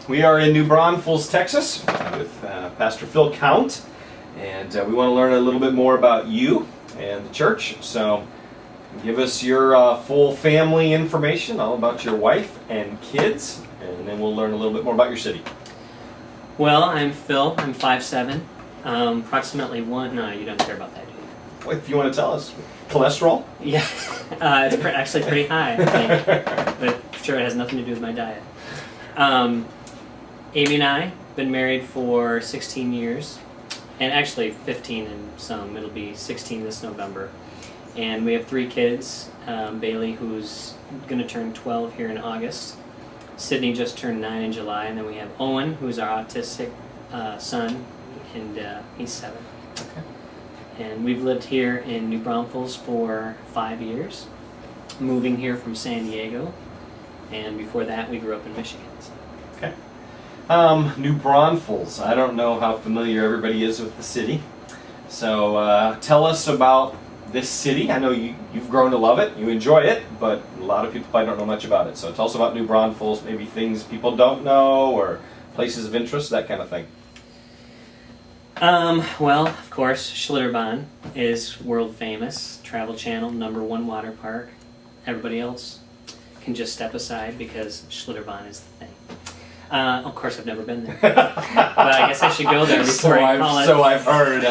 We are in New Braunfels, Texas, with Pastor Phil Count, and we want to learn a little bit more about you and the church. So, give us your full family information, all about your wife and kids, and then we'll learn a little bit more about your city. Well, I'm Phil. I'm 5'7", approximately one. No, you don't care about that, do you? Well, if you want to tell us, cholesterol? Yeah, it's actually pretty high, I think, but I'm sure it has nothing to do with my diet. Amy and I been married for 16 years, and actually 15 and some. It'll be 16 this November, and we have 3 kids. Bailey, who's going to turn 12 here in August. Sydney just turned 9 in July, and then we have Owen, who's our autistic son, and he's 7. Okay. And we've lived here in New Braunfels for 5 years, moving here from San Diego, and before that we grew up in Michigan. So. Okay. New Braunfels. I don't know how familiar everybody is with the city, so tell us about this city. I know you've grown to love it, you enjoy it, but a lot of people probably don't know much about it. So tell us about New Braunfels, maybe things people don't know, or places of interest, that kind of thing. Well, of course, Schlitterbahn is world famous, Travel Channel, #1 water park. Everybody else can just step aside because Schlitterbahn is the thing. Of course, I've never been there, but I guess I should go there before I call it. So I've heard.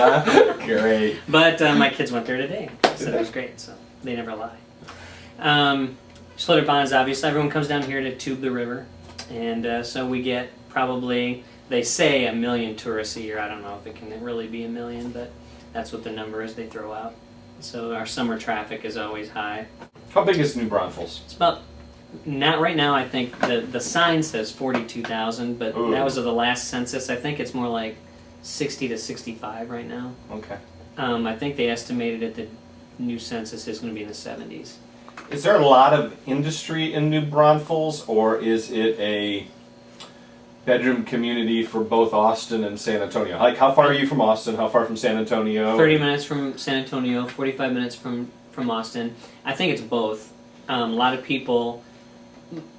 Great. But my kids went there today, so it was great. So they never lie. Schlitterbahn is obviously everyone comes down here to tube the river, and so we get probably, they say, 1 million tourists a year. I don't know if it can really be 1 million, but that's what the number is they throw out. So our summer traffic is always high. How big is New Braunfels? It's about, not right now, I think the sign says 42,000, but Ooh. that was of the last census. I think it's more like 60 to 65 right now. Okay. I think they estimated that the new census is going to be in the 70s. Is there a lot of industry in New Braunfels, or is it a bedroom community for both Austin and San Antonio? Like, how far are you from Austin? How far from San Antonio? 30 minutes from San Antonio, 45 minutes from Austin. I think it's both. A lot of people,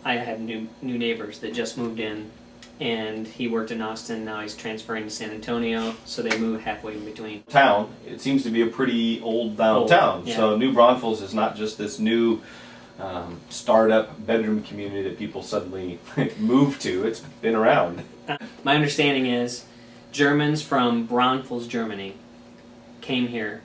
I had new neighbors that just moved in, and he worked in Austin, now he's transferring to San Antonio, so they move halfway in between. Town, it seems to be a pretty old downtown. Yeah. So New Braunfels is not just this new startup bedroom community that people suddenly move to. It's been around. My understanding is Germans from Braunfels, Germany, came here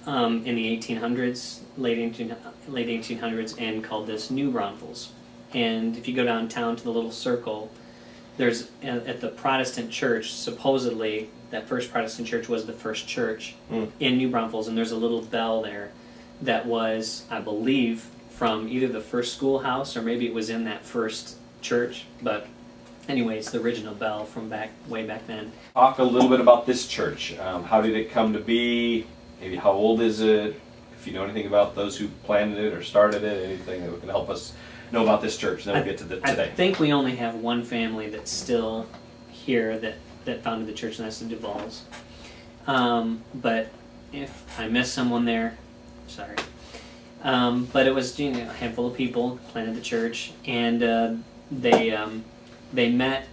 in the 1800s, late 1800s, and called this New Braunfels. And if you go downtown to the little circle, there's at the Protestant church, supposedly that first Protestant church was the first church in New Braunfels, and there's a little bell there that was, I believe, from either the first schoolhouse or maybe it was in that first church. But anyway, it's the original bell from way back then. Talk a little bit about this church. How did it come to be? Maybe how old is it? If you know anything about those who planted it or started it, anything that can help us know about this church, then we'll get to today. I think we only have one family that's still here that founded the church, and that's the Duvals. But if I miss someone there, sorry. But it was, a handful of people planted the church, and they met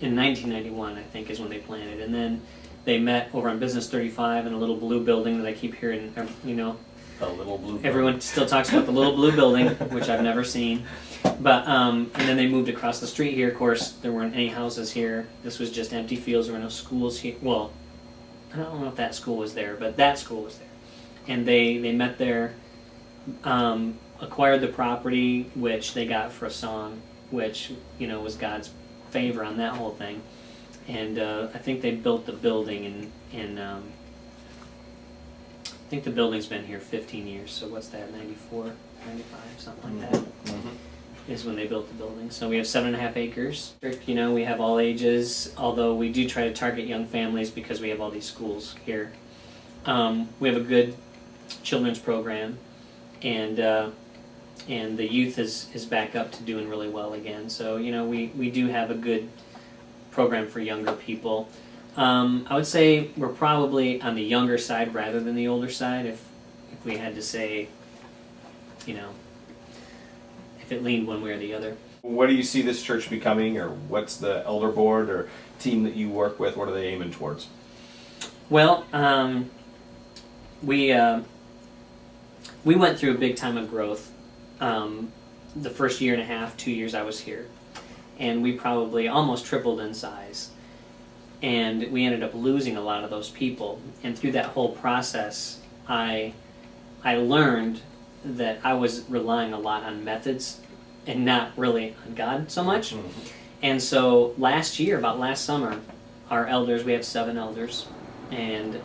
in 1991, I think, is when they planted, and then they met over on Business 35 in a little blue building that I keep hearing, The little blue building. Everyone still talks about the little blue building, which I've never seen. But and then they moved across the street here. Of course, there weren't any houses here. This was just empty fields. There were no schools here. Well, I don't know if that school was there, but that school was there. And they met there, acquired the property, which they got for a song, which was God's favor on that whole thing. And I think they built the building in I think the building's been here 15 years, so what's that, 94, 95, something like that, is when they built the building. So we have 7.5 acres. We have all ages, although we do try to target young families because we have all these schools here. We have a good children's program, and the youth is back up to doing really well again. So, we do have a good program for younger people. I would say we're probably on the younger side rather than the older side, if we had to say, if it leaned one way or the other. What do you see this church becoming, or what's the elder board or team that you work with? What are they aiming towards? Well, we went through a big time of growth. The first year and a half, 2 years I was here, and we probably almost tripled in size. And we ended up losing a lot of those people. And through that whole process, I learned that I was relying a lot on methods and not really on God so much. Mm-hmm. And so last year, about last summer, our elders, we have 7 elders, and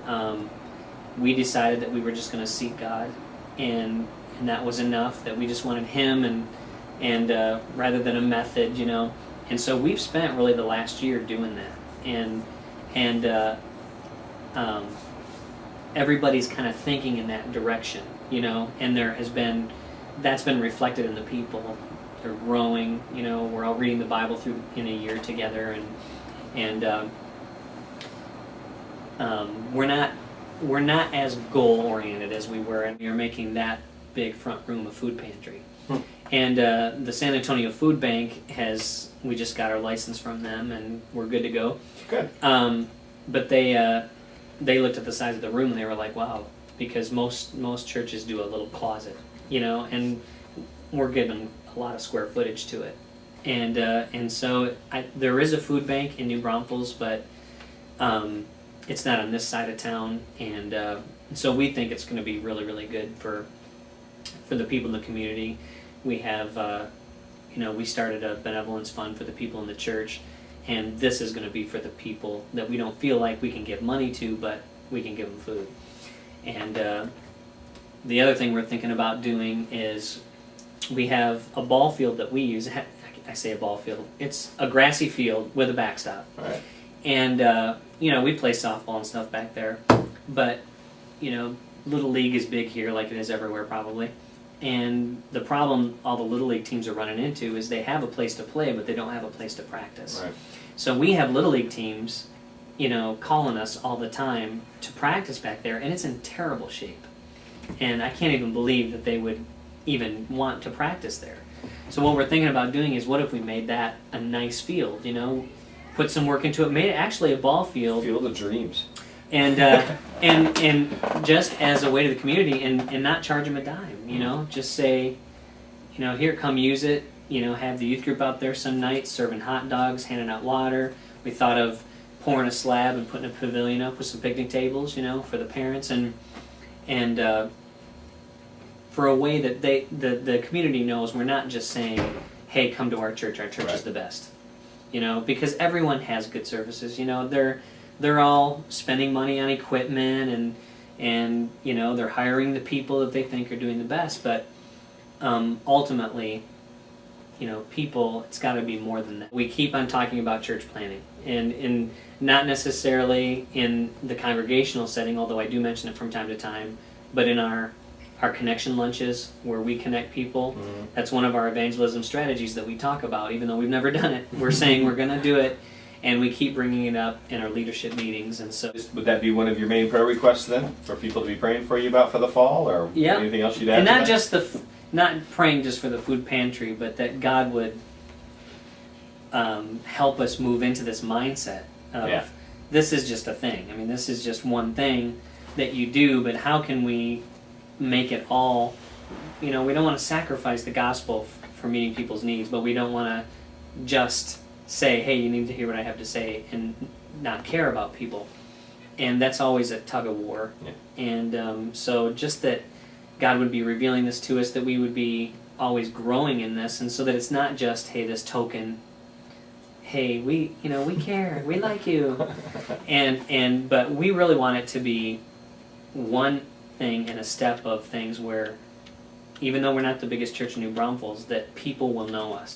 we decided that we were just going to seek God, and that was enough, that we just wanted Him, and rather than a method, you know. And so we've spent really the last year doing that, and everybody's kind of thinking in that direction, you know, and that's been reflected in the people. They're growing, you know. We're all reading the Bible through in a year together, and we're not as goal oriented as we were, and we are making that big front room a food pantry. And the San Antonio Food Bank we just got our license from them, and we're good to go. Good. But they looked at the size of the room and they were like, wow, because most churches do a little closet, you know, and we're given a lot of square footage to it. And so there is a food bank in New Braunfels, but it's not on this side of town, and so we think it's going to be really, really good for the people in the community. We have, we started a benevolence fund for the people in the church, and this is going to be for the people that we don't feel like we can give money to, but we can give them food. And the other thing we're thinking about doing is we have a ball field that we use. I say a ball field. It's a grassy field with a backstop. All right. And, we play softball and stuff back there. But, Little League is big here like it is everywhere probably. And the problem all the Little League teams are running into is they have a place to play, but they don't have a place to practice. Right. So we have Little League teams, calling us all the time to practice back there, and it's in terrible shape. And I can't even believe that they would even want to practice there. So what we're thinking about doing is, what if we made that a nice field, put some work into it, made it actually a ball field. Field of dreams. And and just as a way to the community, and not charge them a dime, just say, here, come use it, have the youth group out there some nights serving hot dogs, handing out water. We thought of pouring a slab and putting a pavilion up with some picnic tables, for the parents, and for a way that the community knows we're not just saying, hey, come to our church Right. is the best, because everyone has good services, they're all spending money on equipment, and they're hiring the people that they think are doing the best, but ultimately, people, it's got to be more than that. We keep on talking about church planning, and not necessarily in the congregational setting, although I do mention it from time to time, but in our connection lunches where we connect people. Mm-hmm. That's one of our evangelism strategies that we talk about, even though we've never done it. We're saying we're going to do it, and we keep bringing it up in our leadership meetings. And so, Would that be one of your main prayer requests then, for people to be praying for you about for the fall, or Yeah. anything else you'd add? and to not that? just not praying just for the food pantry, but that God would help us move into this mindset of, Yeah. this is just a thing. I mean, this is just one thing that you do, but how can we make it all? We don't want to sacrifice the gospel for meeting people's needs, but we don't want to just say, hey, you need to hear what I have to say, and not care about people. And that's always a tug of war. Yeah. And so just that God would be revealing this to us, that we would be always growing in this, and so that it's not just, hey, this token, hey, we care, we like you, but we really want it to be one thing and a step of things where, even though we're not the biggest church in New Braunfels, that people will know us.